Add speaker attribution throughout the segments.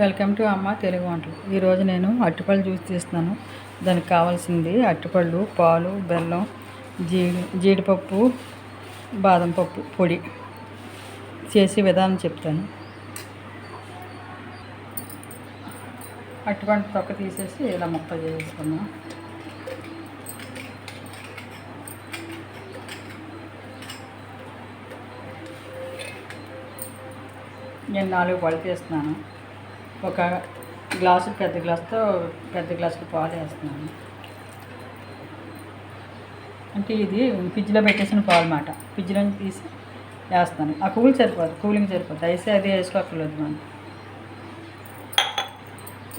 Speaker 1: Welcome to అమ్మ తెలుగు వంటలు. ఈరోజు నేను అరటిపళ్ళు జ్యూస్ తీస్తున్నాను. దానికి కావాల్సింది అరటిపళ్ళు, పాలు, బెల్లం, జీడిపప్పు, బాదం పప్పు పొడి. చేసే విధానం చెప్తాను. అరటిపండు తొక్క తీసేసి ఇలా ముక్కలు చేసుకున్నాం. నేను 4 పళ్ళు తీస్తున్నాను. ఒక గ్లాసు పెద్ద గ్లాసుతో పాలు వేస్తున్నాను. అంటే ఇది ఫ్రిడ్జ్లో పెట్టేసిన పాలు మాట. ఫ్రిడ్జ్లో తీసి వేస్తాను. ఆ కూలింగ్ సరిపోదు అయితే అది వేసుకోక్కర్లేదు మనం.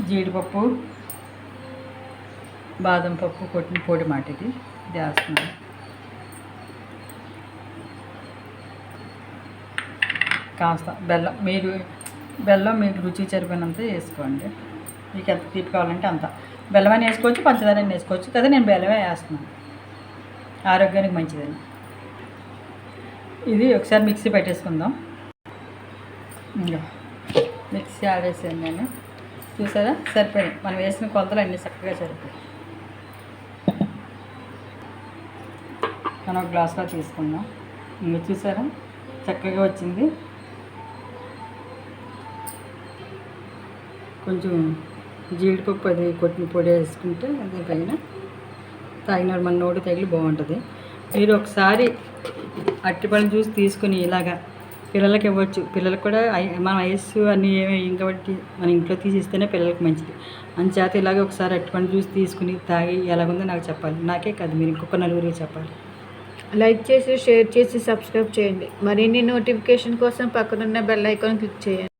Speaker 1: జీడిపప్పు, బాదం పప్పు కొట్టిన పొడి మాట ఇది వేస్తున్నాను. కాస్త బెల్లం మీకు రుచి సరిపోయినంత వేసుకోండి. మీకు ఎంత తీపి కావాలంటే అంత. బెల్లం అని వేసుకోవచ్చు, పంచదార అని వేసుకోవచ్చు కదా. నేను బెల్లమే వేస్తున్నాను, ఆరోగ్యానికి మంచిదని. ఇది ఒకసారి మిక్సీ పెట్టేసుకుందాం. ఇంకా మిక్సీ ఆడేసాను నేను. చూసారా, సరిపోయాయి. మనం వేసిన కొలతలు అన్నీ చక్కగా సరిపోయాయి. మనం ఒక గ్లాసులో తీసుకుందాం. ఇంకా చూసారా, చక్కగా వచ్చింది. కొంచెం జీడిపప్పు అది కొట్టిన పొడి వేసుకుంటే దీనిపైన తాగిన మన నోటి తగిలి బాగుంటుంది. మీరు ఒకసారి అరటిపళ్ళు జ్యూస్ తీసుకుని ఇలాగా పిల్లలకి ఇవ్వచ్చు. పిల్లలకు కూడా మన వయస్సు అన్నీ ఏం కాబట్టి మన ఇంట్లో తీసిస్తేనే పిల్లలకి మంచిది. అందుచేత ఇలాగ ఒకసారి అరటిపళ్ళు జ్యూస్ తీసుకుని తాగి ఎలాగుందో నాకు చెప్పాలి. నాకే కాదు, మీరు ఇంకొక నలుగురికి చెప్పాలి.
Speaker 2: లైక్ చేసి, షేర్ చేసి, సబ్స్క్రైబ్ చేయండి. మరిన్ని నోటిఫికేషన్ కోసం పక్కనున్న బెల్ ఐకాన్ క్లిక్ చేయండి.